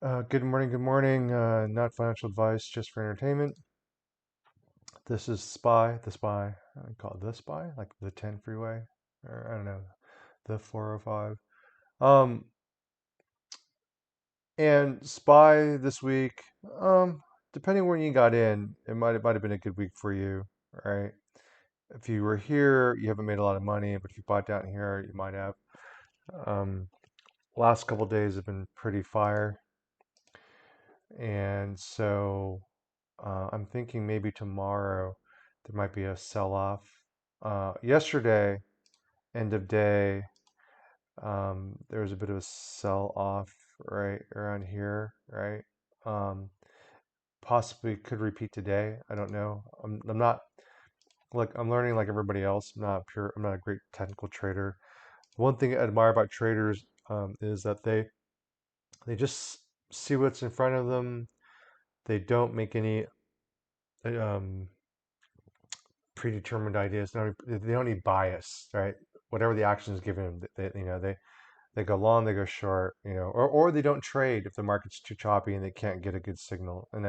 Good morning, good morning. Not financial advice, just for entertainment. This is SPY. I call it the SPY, like the 10 freeway, or I don't know, the 405. Um, and SPY this week, depending when you got in, it might have been a good week for you, right? If you were here, you haven't made a lot of money, but if you bought down here, you might have. Um, Last couple days have been pretty fire, and so I'm thinking maybe tomorrow there might be a sell-off. Yesterday, end of day, there was a bit of a sell-off right around here, right? Um, Possibly could repeat today. I don't know. I'm not like I'm learning like everybody else. I'm not a great technical trader. One thing I admire about traders is that they just see what's in front of them. They don't make any um, predetermined ideas. They don't need bias, right? Whatever the action is given them, they go long, they go short, or they don't trade if the market's too choppy and they can't get a good signal. And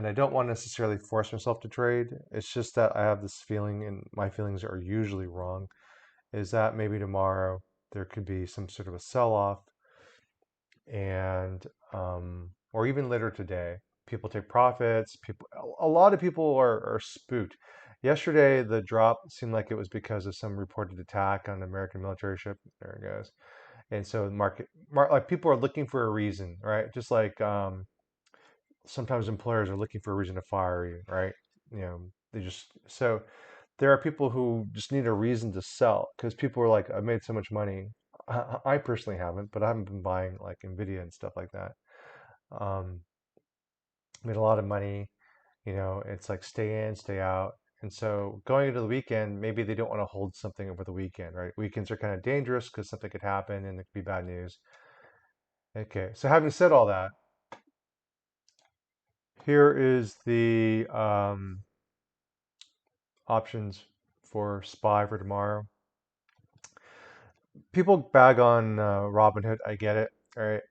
I don't want to necessarily force myself to trade. It's just that I have this feeling, and my feelings are usually wrong, is that maybe tomorrow there could be some sort of a sell-off, and or even later today, people take profits. A lot of people are spooked. Yesterday, the drop seemed like it was because of some reported attack on an American military ship. There it goes. And so the like people are looking for a reason, right? Just like sometimes employers are looking for a reason to fire you, right? They just so there are people who just need a reason to sell because people are like, I made so much money. I personally haven't, but I haven't been buying like Nvidia and stuff like that. Um, Made a lot of money. It's like stay in, stay out. And so going into the weekend, maybe they don't want to hold something over the weekend, right? Weekends are kind of dangerous because something could happen and it could be bad news. Okay, so having said all that, here is the options for SPY for tomorrow. People bag on Robinhood. I get it, right?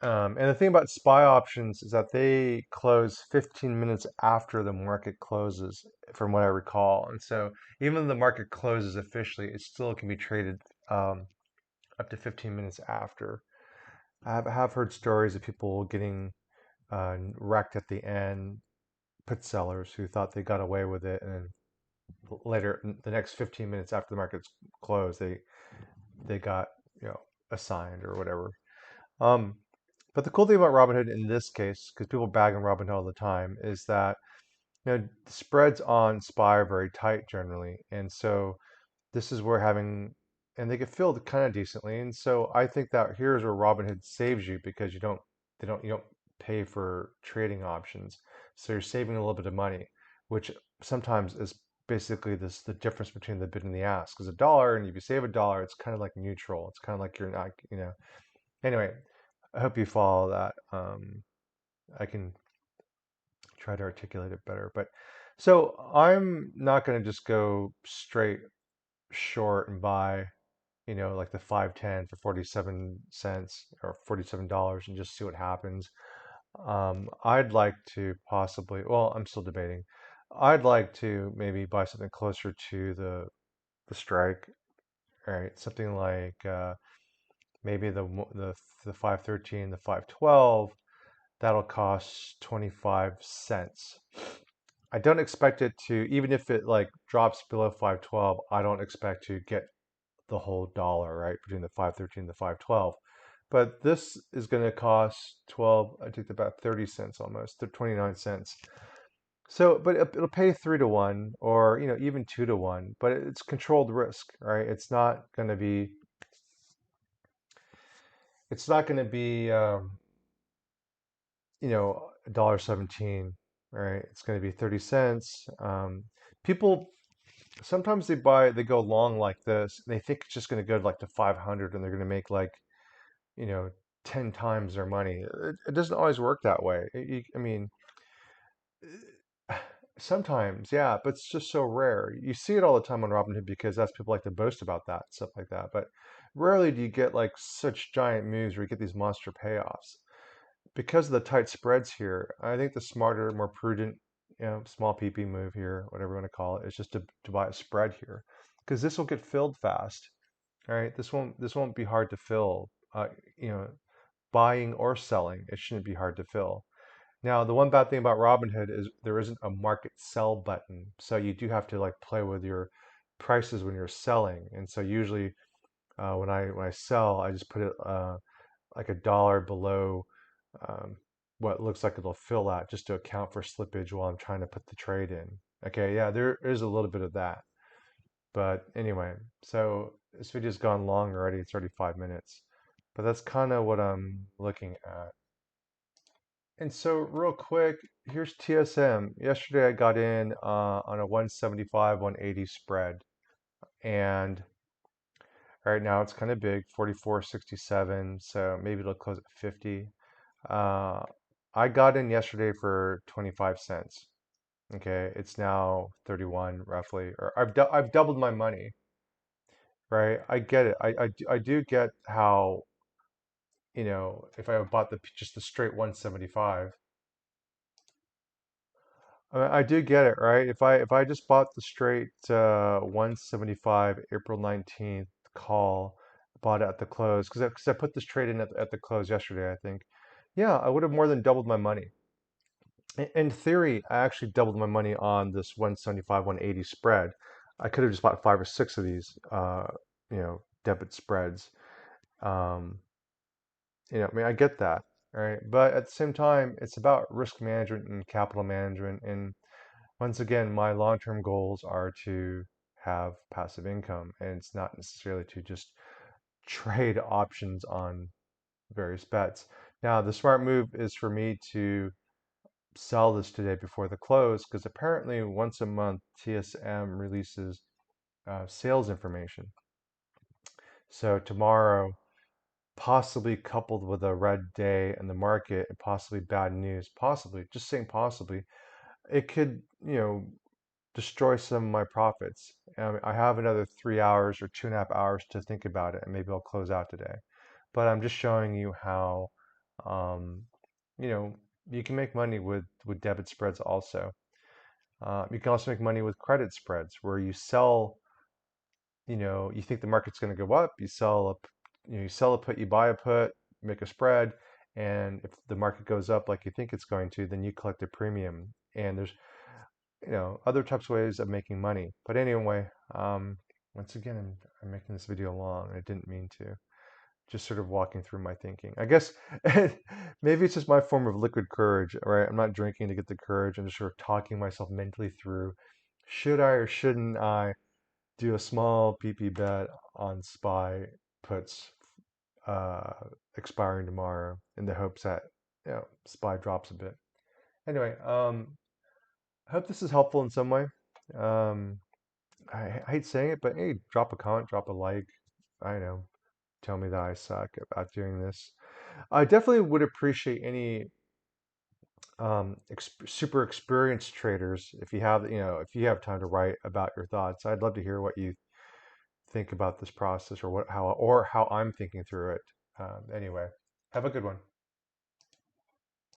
And the thing about SPY options is that they close 15 minutes after the market closes, from what I recall. And so even though the market closes officially, it still can be traded um, up to 15 minutes after. I have heard stories of people getting wrecked at the end, put sellers who thought they got away with it, and then later, the next 15 minutes after the market's closed, they got assigned or whatever. Um, but the cool thing about Robinhood in this case, because people bag on Robinhood all the time, is that the spreads on SPY are very tight generally, and so this is where and they get filled kind of decently. And so I think that here's where Robinhood saves you because you don't pay for trading options, so you're saving a little bit of money, which sometimes is basically the difference between the bid and the ask. Because a dollar, and if you save a dollar, it's kind of like neutral. It's kind of like you're not, Anyway, I hope you follow that. I can try to articulate it better, but so I'm not going to just go straight short and buy, like the 510 for 47 cents or $47 and just see what happens. I'd like to possibly, well, I'm still debating. I'd like to maybe buy something closer to the strike, right? Something like maybe the 513, the 512. That'll cost 25 cents. I don't expect it to, even if it like drops below 512, I don't expect to get the whole dollar, right, between the 513 and the 512. But this is going to cost 12, I think about 30 cents almost, to 29 cents. So, but it'll pay 3 to 1 or, even 2 to 1, but it's controlled risk, right? It's not going to be, $1.17, right? It's going to be 30 cents. People sometimes they go long like this, and they think it's just going to go like to 500 and they're going to make like, you know, 10 times their money. It doesn't always work that way. I mean, sometimes, yeah, but it's just so rare. You see it all the time on Robinhood because that's people like to boast about that, stuff like that. But rarely do you get like such giant moves where you get these monster payoffs. because of the tight spreads here, I think the smarter, more prudent, small PP move here, whatever you want to call it, is just to buy a spread here, because this will get filled fast. All right, this won't be hard to fill. You know, buying or selling, it shouldn't be hard to fill. Now, the one bad thing about Robinhood is there isn't a market sell button, so you do have to like play with your prices when you're selling. And so usually when I sell, I just put it like a dollar below um, what looks like it'll fill at just to account for slippage while I'm trying to put the trade in. Okay, yeah, there is a little bit of that. But anyway, so this video's gone long already. It's already 5 minutes. But that's kind of what I'm looking at. And so real quick, here's TSM. Yesterday I got in on a 175, 180 spread. And right now it's kind of big, 44.67. So maybe it'll close at 50. Uh, I got in yesterday for 25 cents. Okay, it's now 31 roughly, or I've doubled my money, right? I get it. I do get how, if I bought just the straight 175, I do get it, right? If I just bought the straight 175 April 19th call, bought it at the close, because I put this trade in at the close yesterday, I think. Yeah, I would have more than doubled my money. In theory, I actually doubled my money on this 175, 180 spread. I could have just bought five or six of these, debit spreads. Um, I mean, I get that, right? But at the same time, it's about risk management and capital management. And once again, my long-term goals are to have passive income, and it's not necessarily to just trade options on various bets. Now, the smart move is for me to sell this today before the close because apparently once a month TSM releases sales information. So tomorrow, possibly coupled with a red day in the market and possibly bad news, possibly, just saying possibly, it could, destroy some of my profits. I have another 3 hours or 2.5 hours to think about it, and maybe I'll close out today. But I'm just showing you how, um, you know, you can make money with debit spreads also. You can also make money with credit spreads where you sell, you think the market's going to go up, you sell a put, you buy a put, make a spread, and if the market goes up like you think it's going to, then you collect a premium. And there's, other types of ways of making money. But anyway, once again, I'm making this video long. I didn't mean to. Just sort of walking through my thinking. I guess maybe it's just my form of liquid courage, right? I'm not drinking to get the courage. I'm just sort of talking myself mentally through, should I or shouldn't I do a small PP bet on SPY puts uh, expiring tomorrow in the hopes that, SPY drops a bit. Anyway, I hope this is helpful in some way. Um, I hate saying it, but hey, drop a comment, drop a like. I know, tell me that I suck about doing this. I definitely would appreciate any super experienced traders if you have time to write about your thoughts. I'd love to hear what you think about this process or how I'm thinking through it. Anyway, have a good one.